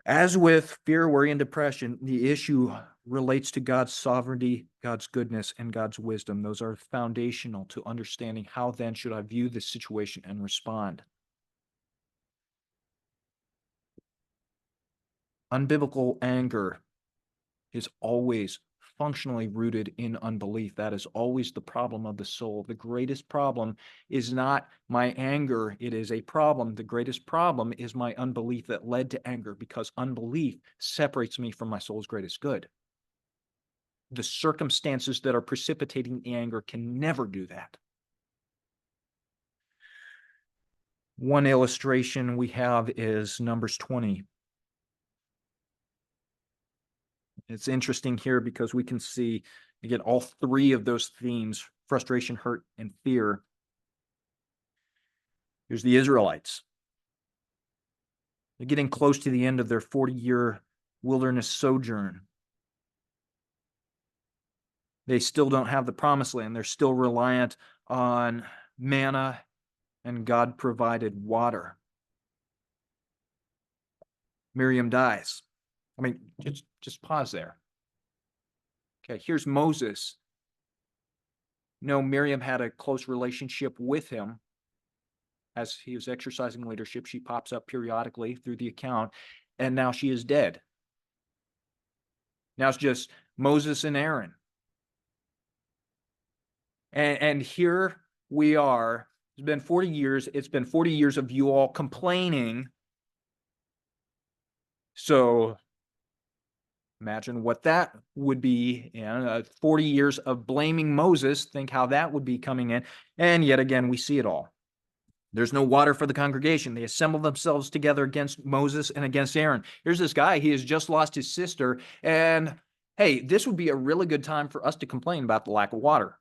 as with fear, worry, and depression, the issue relates to God's sovereignty, God's goodness, and God's wisdom. Those are foundational to understanding how then should I view this situation and respond. Unbiblical anger is always functionally rooted in unbelief. That is always the problem of the soul. The greatest problem is not my anger. It is a problem. The greatest problem is my unbelief that led to anger, because unbelief separates me from my soul's greatest good. The circumstances that are precipitating the anger can never do that. One illustration we have is Numbers 20. It's interesting here because we can see, again, all three of those themes: frustration, hurt, and fear. Here's the Israelites. They're getting close to the end of their 40-year wilderness sojourn. They still don't have the promised land. They're still reliant on manna and God-provided water. Miriam dies. I mean, just pause there. Okay, here's Moses. No, Miriam had a close relationship with him. As he was exercising leadership, she pops up periodically through the account, and now she is dead. Now it's just Moses and Aaron. And here we are. It's been 40 years. It's been 40 years of you all complaining. So imagine what that would be. 40 years of blaming Moses. Think how that would be coming in. And yet again, we see it all. There's no water for the congregation. They assemble themselves together against Moses and against Aaron. Here's this guy. He has just lost his sister. And hey, this would be a really good time for us to complain about the lack of water.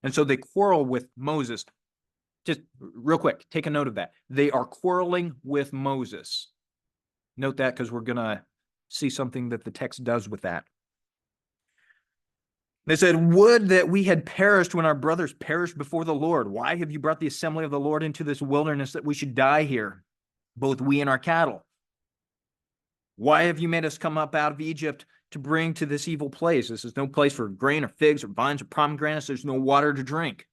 And so they quarrel with Moses. Just real quick, take a note of that. They are quarreling with Moses. Note that, because we're going to see something that the text does with that. They said, would that we had perished when our brothers perished before the Lord. Why have you brought the assembly of the Lord into this wilderness that we should die here, both we and our cattle? Why have you made us come up out of Egypt to bring to this evil place? This is no place for grain or figs or vines or pomegranates. There's no water to drink.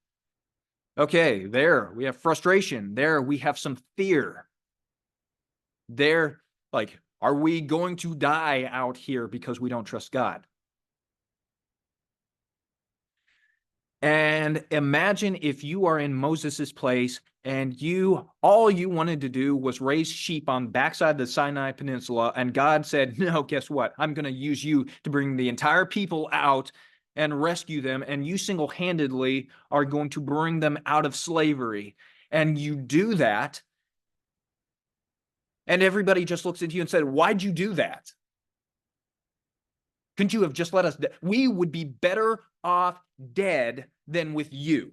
Okay, there we have frustration. There we have some fear. There, like, are we going to die out here because we don't trust God? And imagine if you are in Moses's place and all you wanted to do was raise sheep on the backside of the Sinai Peninsula, and God said, no, guess what? I'm going to use you to bring the entire people out and rescue them, and you single-handedly are going to bring them out of slavery. And you do that, and everybody just looks at you and said, why'd you do that? Couldn't you have just let us? We would be better off dead than with you.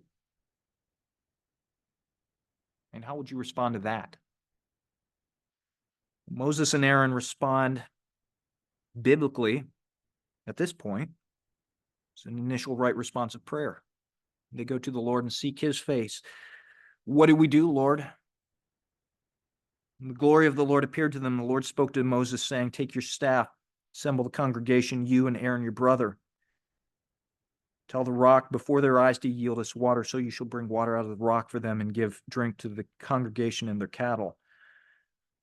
And how would you respond to that? Moses and Aaron respond biblically at this point. It's an initial right response of prayer. They go to the Lord and seek his face. What do we do, Lord? And the glory of the Lord appeared to them. The Lord spoke to Moses, saying, take your staff, assemble the congregation, you and Aaron your brother, Tell the rock before their eyes to yield us water, so you shall bring water out of the rock for them and give drink to the congregation and their cattle.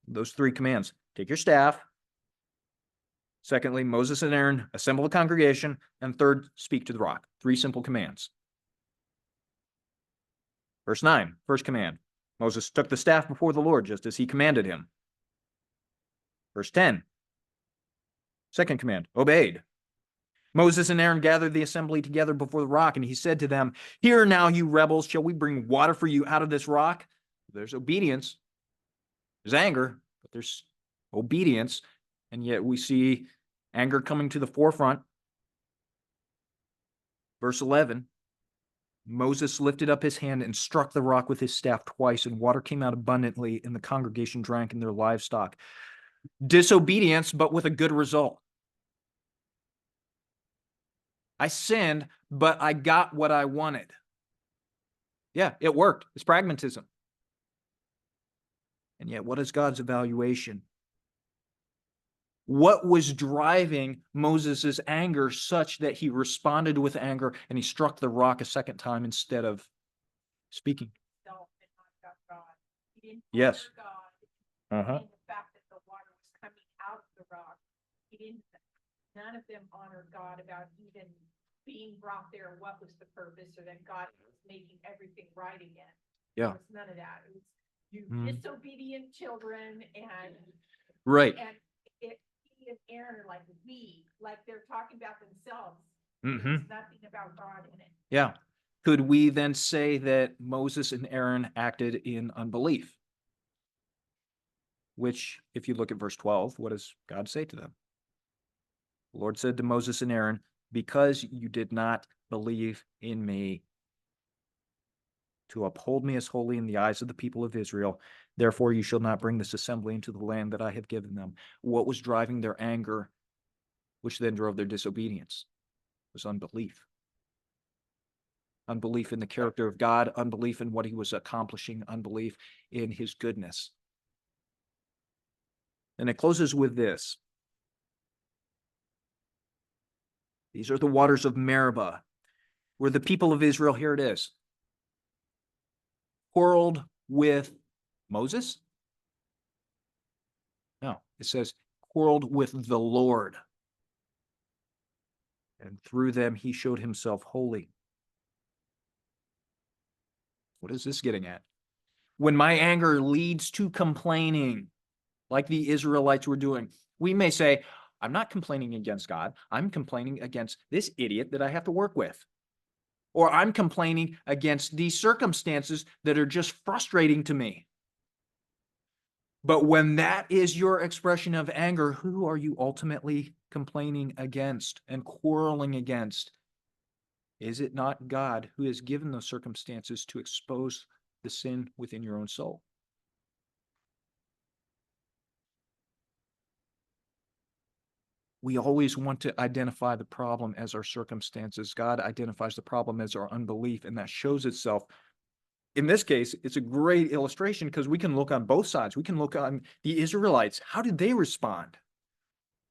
Those 3 commands. Take your staff. Secondly, Moses and Aaron assemble the congregation. And third, speak to the rock. 3 simple commands. Verse 9, first command. Moses took the staff before the Lord, just as he commanded him. Verse 10, second command, obeyed. Moses and Aaron gathered the assembly together before the rock, and he said to them, "Hear now, you rebels, shall we bring water for you out of this rock?" There's obedience. There's anger, but there's obedience. And yet we see anger coming to the forefront. Verse 11, Moses lifted up his hand and struck the rock with his staff twice, and water came out abundantly, and the congregation drank and their livestock. Disobedience, but with a good result. I sinned, but I got what I wanted. Yeah, it worked. It's pragmatism. And yet, what is God's evaluation? What was driving Moses' anger such that he responded with anger and he struck the rock a second time instead of speaking? Self and not about God. He didn't Yes. honor God. Uh-huh. And the fact that the water was coming out of the rock, none of them honored God about even being brought there. What was the purpose, or that God was making everything right again? Yeah. There was none of that. It was you disobedient children, and Right. and he and Aaron are like they're talking about themselves. Mm-hmm. There's nothing about God in it. Yeah. Could we then say that Moses and Aaron acted in unbelief? Which, if you look at verse 12, what does God say to them? The Lord said to Moses and Aaron, "Because you did not believe in me to uphold me as holy in the eyes of the people of Israel, therefore you shall not bring this assembly into the land that I have given them." What was driving their anger, which then drove their disobedience, was unbelief. Unbelief in the character of God, unbelief in what he was accomplishing, unbelief in his goodness. And it closes with this. These are the waters of Meribah, where the people of Israel, here it is, quarreled with Moses? No, it says quarreled with the Lord. And through them he showed himself holy. What is this getting at? When my anger leads to complaining, like the Israelites were doing, we may say, I'm not complaining against God. I'm complaining against this idiot that I have to work with. Or I'm complaining against these circumstances that are just frustrating to me. But when that is your expression of anger, who are you ultimately complaining against and quarreling against? Is it not God who has given those circumstances to expose the sin within your own soul? We always want to identify the problem as our circumstances. God identifies the problem as our unbelief, and that shows itself. In this case, it's a great illustration because we can look on both sides. We can look on the Israelites. How did they respond?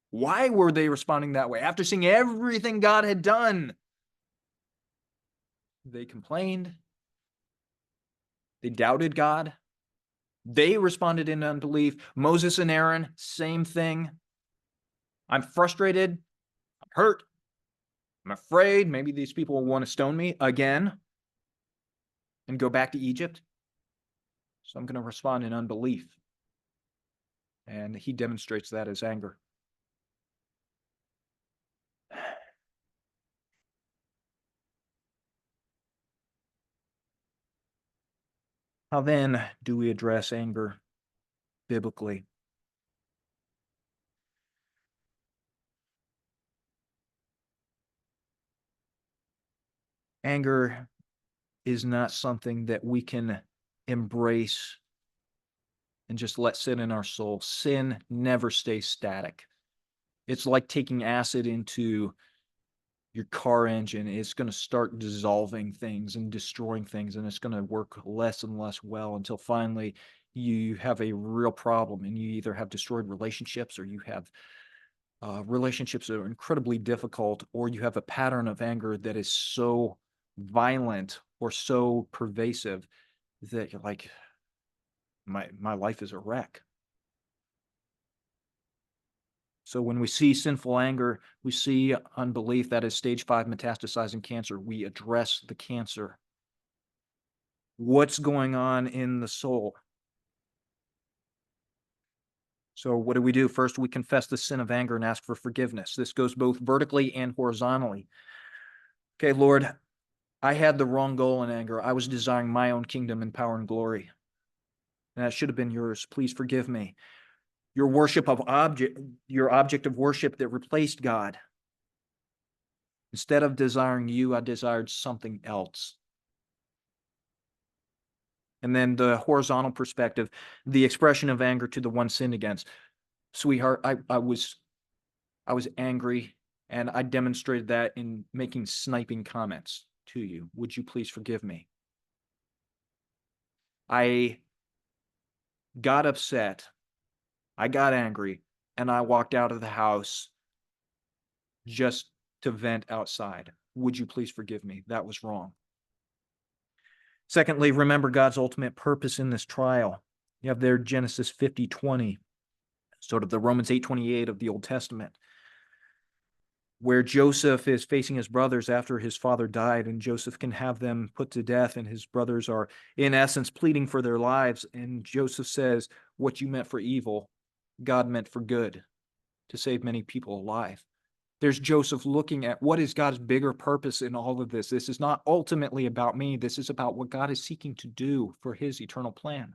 Why were they responding that way? After seeing everything God had done, they complained. They doubted God. They responded in unbelief. Moses and Aaron, same thing. I'm frustrated. I'm hurt. I'm afraid maybe these people will want to stone me again and go back to Egypt. So I'm going to respond in unbelief. And he demonstrates that as anger. How then do we address anger biblically? Anger is not something that we can embrace and just let sit in our soul. Sin never stays static. It's like taking acid into your car engine. It's going to start dissolving things and destroying things, and it's going to work less and less well until finally you have a real problem, and you either have destroyed relationships or you have relationships that are incredibly difficult, or you have a pattern of anger that is so violent or so pervasive that you're like, my life is a wreck. So when we see sinful anger, we see unbelief, that is stage 5 metastasizing cancer. We address the cancer. What's going on in the soul? So what do we do? First, we confess the sin of anger and ask for forgiveness. This goes both vertically and horizontally. Okay, Lord, I had the wrong goal in anger. I was desiring my own kingdom and power and glory. And that should have been yours. Please forgive me. Your object of worship that replaced God. Instead of desiring you, I desired something else. And then the horizontal perspective, the expression of anger to the one sinned against. Sweetheart, I was angry, and I demonstrated that in making sniping comments to you. Would you please forgive me? I got upset. I got angry, and I walked out of the house just to vent outside. Would you please forgive me? That was wrong. Secondly, remember God's ultimate purpose in this trial. You have there Genesis 50:20, sort of the Romans 8:28 of the Old Testament, where Joseph is facing his brothers after his father died, and Joseph can have them put to death, and his brothers are, in essence, pleading for their lives. And Joseph says, what you meant for evil, God meant for good, to save many people alive. There's Joseph looking at what is God's bigger purpose in all of this. This is not ultimately about me. This is about what God is seeking to do for his eternal plan.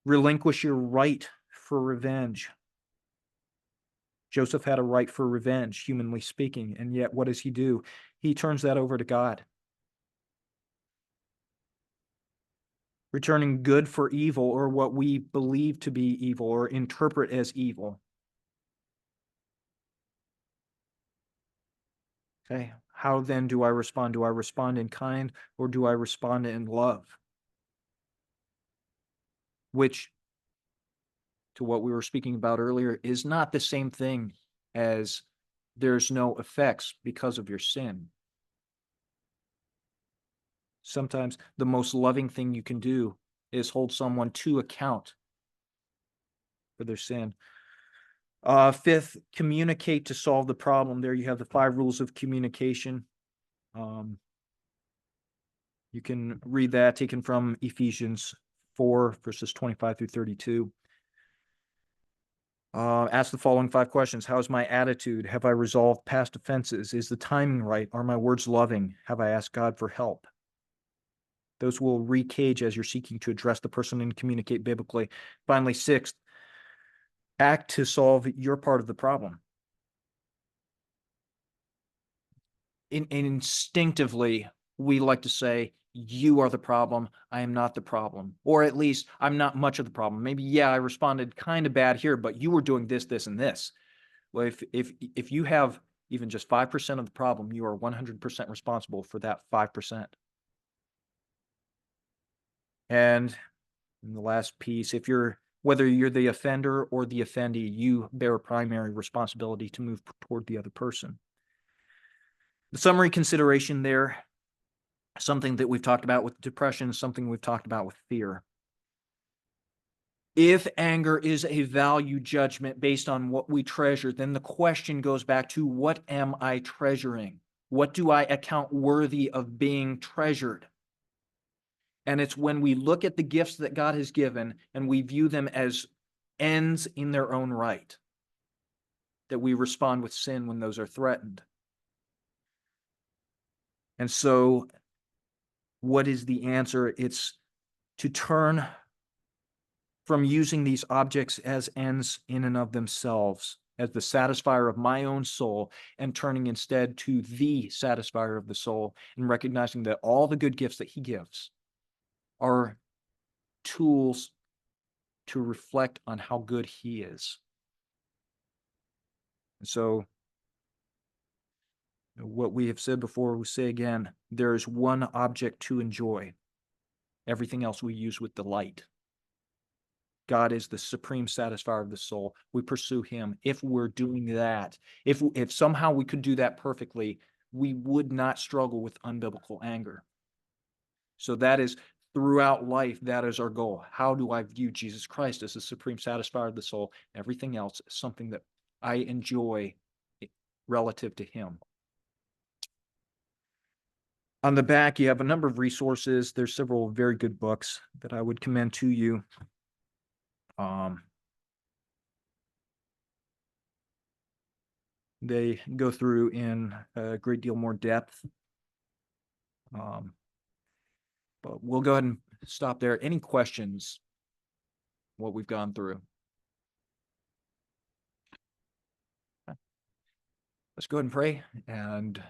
Relinquish your right for revenge. Joseph had a right for revenge, humanly speaking, and yet what does he do? He turns that over to God. Returning good for evil, or what we believe to be evil or interpret as evil. Okay, how then do I respond? Do I respond in kind, or do I respond in love? Which, to what we were speaking about earlier, is not the same thing as there's no effects because of your sin. Sometimes the most loving thing you can do is hold someone to account for their sin. Fifth, communicate to solve the problem. There you have the 5 rules of communication. You can read that, taken from Ephesians 4, verses 25 through 32. Ask the following 5 questions. How is my attitude? Have I resolved past offenses? Is the timing right? Are my words loving? Have I asked God for help? Those will recage as you're seeking to address the person and communicate biblically. Finally, 6th, act to solve your part of the problem. Instinctively, we like to say, you are the problem, I am not the problem. Or at least, I'm not much of the problem. Maybe, yeah, I responded kind of bad here, but you were doing this, this, and this. Well, if you have even just 5% of the problem, you are 100% responsible for that 5%. And in the last piece, whether you're the offender or the offendee, you bear a primary responsibility to move toward the other person. The summary consideration there, something that we've talked about with depression, something we've talked about with fear. If anger is a value judgment based on what we treasure, then the question goes back to, what am I treasuring? What do I account worthy of being treasured? And it's when we look at the gifts that God has given and we view them as ends in their own right that we respond with sin when those are threatened. And so, what is the answer? It's to turn from using these objects as ends in and of themselves, as the satisfier of my own soul, and turning instead to the satisfier of the soul, and recognizing that all the good gifts that he gives are tools to reflect on how good he is. And so, what we have said before, we say again, there is one object to enjoy. Everything else we use with delight. God is the supreme satisfier of the soul. We pursue him. If we're doing that, if somehow we could do that perfectly, we would not struggle with unbiblical anger. So that is throughout life, that is our goal. How do I view Jesus Christ as the supreme satisfier of the soul? Everything else is something that I enjoy relative to him. On the back, you have a number of resources. There's several very good books that I would commend to you. They go through in a great deal more depth. But we'll go ahead and stop there. Any questions? What we've gone through? Let's go ahead and pray, and